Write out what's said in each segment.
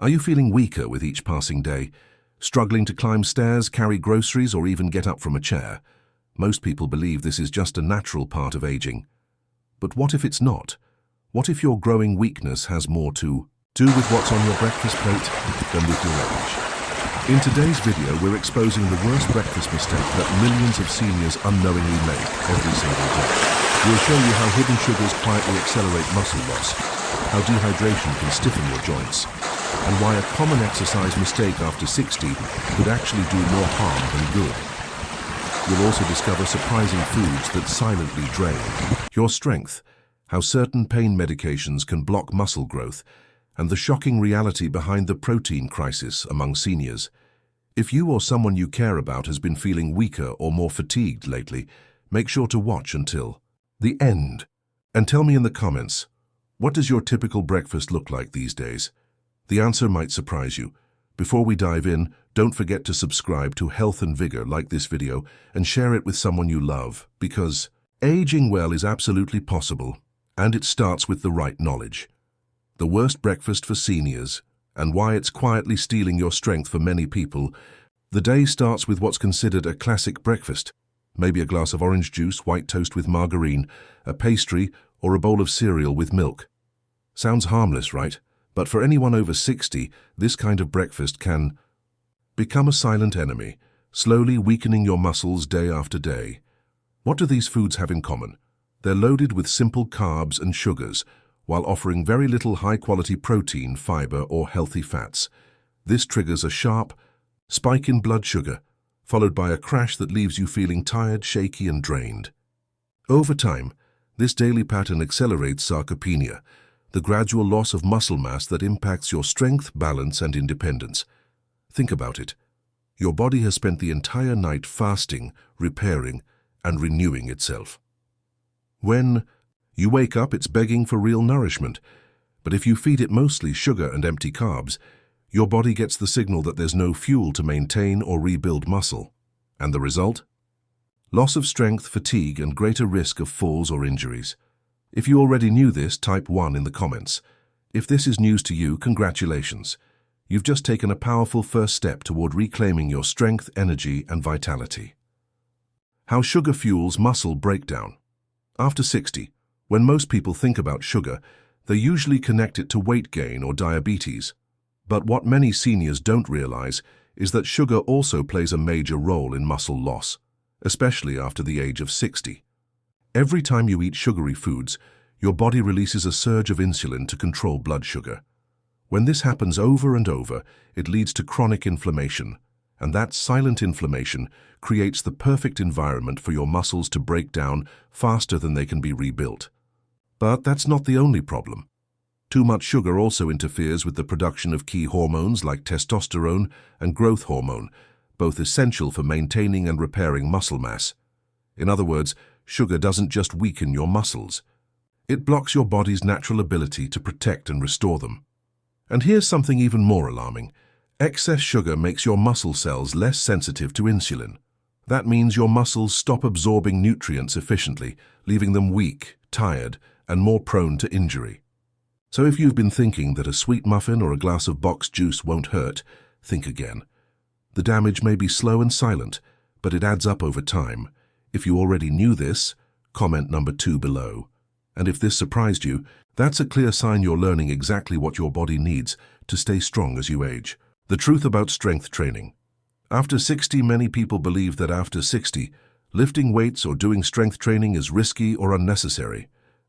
Are you feeling weaker with each passing day, struggling to climb stairs, carry groceries, or even get up from a chair? Most people believe this is just a natural part of aging. But what if it's not? What if your growing weakness has more to do with what's on your breakfast plate than with your age? In today's video, we're exposing the worst breakfast mistake that millions of seniors unknowingly make every single day. We'll show you how hidden sugars quietly accelerate muscle loss, how dehydration can stiffen your joints, and why a common exercise mistake after 60 could actually do more harm than good. You'll also discover surprising foods that silently drain your strength, how certain pain medications can block muscle growth, and the shocking reality behind the protein crisis among seniors. If you or someone you care about has been feeling weaker or more fatigued lately, make sure to watch until the end. And tell me in the comments, what does your typical breakfast look like these days? The answer might surprise you. Before we dive in, don't forget to subscribe to Health and Vigor, like this video, and share it with someone you love, because aging well is absolutely possible, and it starts with the right knowledge. The worst breakfast for seniors, and why it's quietly stealing your strength for many people. The day starts with what's considered a classic breakfast. Maybe a glass of orange juice, white toast with margarine, a pastry, or a bowl of cereal with milk. Sounds harmless, right? But for anyone over 60, this kind of breakfast can become a silent enemy, slowly weakening your muscles day after day. What do these foods have in common? They're loaded with simple carbs and sugars, while offering very little high-quality protein, fiber, or healthy fats. This triggers a sharp spike in blood sugar, followed by a crash that leaves you feeling tired, shaky, and drained. Over time, this daily pattern accelerates sarcopenia, the gradual loss of muscle mass that impacts your strength, balance, and independence. Think about it. Your body has spent the entire night fasting, repairing, and renewing itself. When you wake up, it's begging for real nourishment. But if you feed it mostly sugar and empty carbs, your body gets the signal that there's no fuel to maintain or rebuild muscle. And the result? Loss of strength, fatigue, and greater risk of falls or injuries. If you already knew this, type 1 in the comments. If this is news to you, congratulations. You've just taken a powerful first step toward reclaiming your strength, energy, and vitality. How sugar fuels muscle breakdown. After 60, when most people think about sugar, they usually connect it to weight gain or diabetes. But what many seniors don't realize is that sugar also plays a major role in muscle loss, especially after the age of 60. Every time you eat sugary foods, your body releases a surge of insulin to control blood sugar. When this happens over and over, it leads to chronic inflammation, and that silent inflammation creates the perfect environment for your muscles to break down faster than they can be rebuilt. But that's not the only problem. Too much sugar also interferes with the production of key hormones like testosterone and growth hormone, both essential for maintaining and repairing muscle mass. In other words, sugar doesn't just weaken your muscles. It blocks your body's natural ability to protect and restore them. And here's something even more alarming. Excess sugar makes your muscle cells less sensitive to insulin. That means your muscles stop absorbing nutrients efficiently, leaving them weak, tired, and more prone to injury. So if you've been thinking that a sweet muffin or a glass of boxed juice won't hurt, think again. The damage may be slow and silent, but it adds up over time. If you already knew this, comment number 2 below. And if this surprised you, that's a clear sign you're learning exactly what your body needs to stay strong as you age. The truth about strength training. After 60, many people believe that after 60, lifting weights or doing strength training is risky or unnecessary.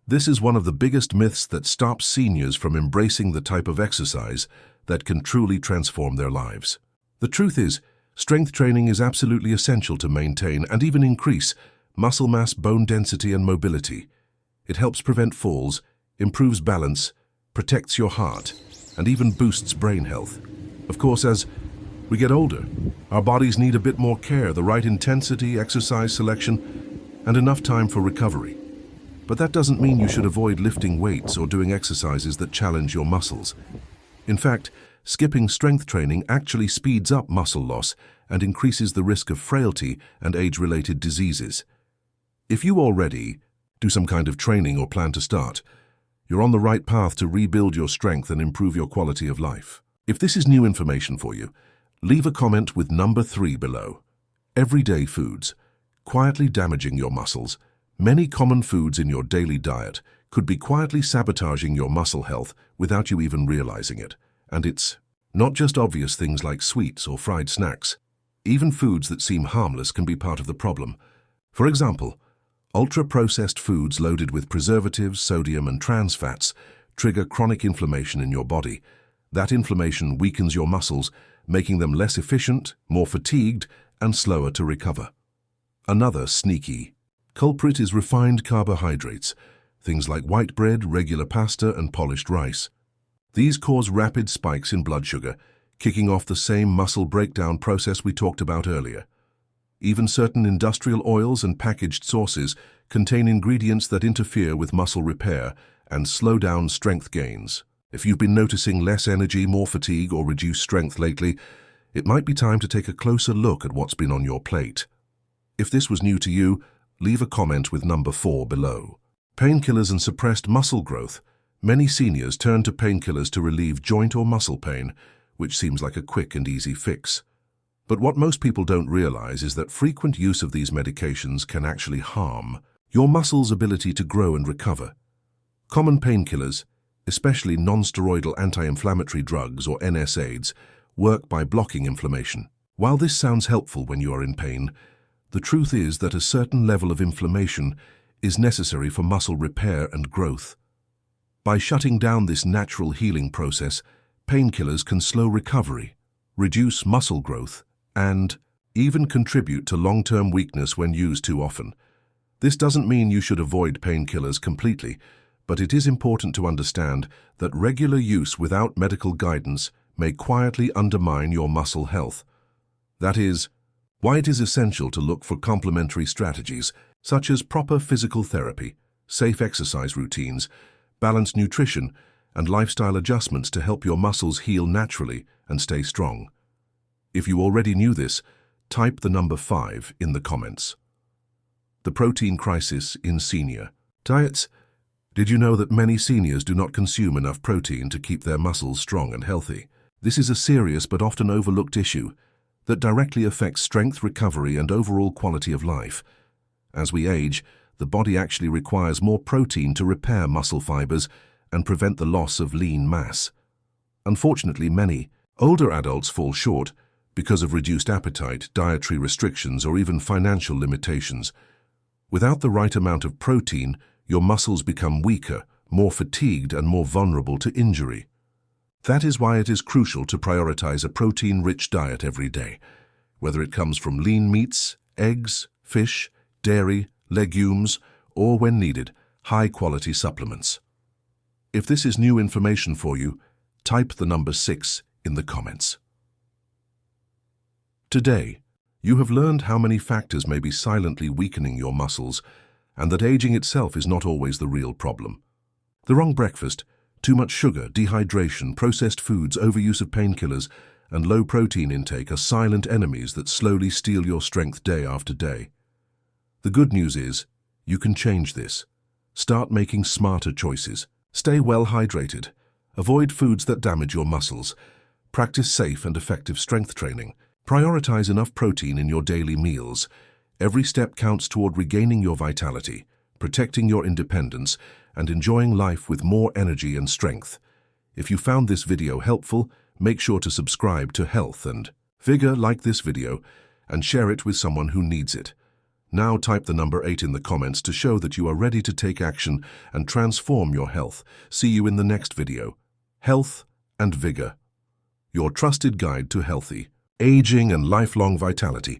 This is one of the biggest myths that stops seniors from embracing the type of exercise that can truly transform their lives. The truth is, strength training is absolutely essential to maintain and even increase muscle mass, bone density, and mobility. It helps prevent falls, improves balance, protects your heart, and even boosts brain health. Of course, as we get older, our bodies need a bit more care, the right intensity, exercise selection, and enough time for recovery. But that doesn't mean you should avoid lifting weights or doing exercises that challenge your muscles. In fact, skipping strength training actually speeds up muscle loss and increases the risk of frailty and age-related diseases. If you already do some kind of training or plan to start, you're on the right path to rebuild your strength and improve your quality of life. If this is new information for you, leave a comment with number 3 below. Everyday foods, quietly damaging your muscles. Many common foods in your daily diet could be quietly sabotaging your muscle health without you even realizing it. And it's not just obvious things like sweets or fried snacks. Even foods that seem harmless can be part of the problem. For example, ultra-processed foods loaded with preservatives, sodium, and trans fats trigger chronic inflammation in your body. That inflammation weakens your muscles, making them less efficient, more fatigued, and slower to recover. Another sneaky culprit is refined carbohydrates, things like white bread, regular pasta, and polished rice. These cause rapid spikes in blood sugar, kicking off the same muscle breakdown process we talked about earlier. Even certain industrial oils and packaged sauces contain ingredients that interfere with muscle repair and slow down strength gains. If you've been noticing less energy, more fatigue, or reduced strength lately, it might be time to take a closer look at what's been on your plate. If this was new to you, leave a comment with number 4 below. Painkillers and suppressed muscle growth. Many seniors turn to painkillers to relieve joint or muscle pain, which seems like a quick and easy fix. But what most people don't realize is that frequent use of these medications can actually harm your muscles' ability to grow and recover. Common painkillers, especially non-steroidal anti-inflammatory drugs or NSAIDs, work by blocking inflammation. While this sounds helpful when you are in pain, the truth is that a certain level of inflammation is necessary for muscle repair and growth. By shutting down this natural healing process, painkillers can slow recovery, reduce muscle growth, and even contribute to long-term weakness when used too often. This doesn't mean you should avoid painkillers completely, but it is important to understand that regular use without medical guidance may quietly undermine your muscle health. That is why it is essential to look for complementary strategies such as proper physical therapy, safe exercise routines, balanced nutrition, and lifestyle adjustments to help your muscles heal naturally and stay strong. If you already knew this, type the number 5 in the comments. The protein crisis in senior diets. Did you know that many seniors do not consume enough protein to keep their muscles strong and healthy? This is a serious but often overlooked issue that directly affects strength, recovery, and overall quality of life. As we age, the body actually requires more protein to repair muscle fibers and prevent the loss of lean mass. Unfortunately, many older adults fall short because of reduced appetite, dietary restrictions, or even financial limitations. Without the right amount of protein, your muscles become weaker, more fatigued, and more vulnerable to injury. That is why it is crucial to prioritize a protein-rich diet every day, whether it comes from lean meats, eggs, fish, dairy, legumes, or when needed, high-quality supplements. If this is new information for you, type the number 6 in the comments. Today, you have learned how many factors may be silently weakening your muscles, and that aging itself is not always the real problem. The wrong breakfast, too much sugar, dehydration, processed foods, overuse of painkillers, and low protein intake are silent enemies that slowly steal your strength day after day. The good news is, you can change this. Start making smarter choices. Stay well hydrated. Avoid foods that damage your muscles. Practice safe and effective strength training. Prioritize enough protein in your daily meals. Every step counts toward regaining your vitality, protecting your independence, and enjoying life with more energy and strength. If you found this video helpful, make sure to subscribe to Health and Vigor, like this video, and share it with someone who needs it. Now type the number 8 in the comments to show that you are ready to take action and transform your health. See you in the next video. Health and Vigor, your trusted guide to healthy aging and lifelong vitality.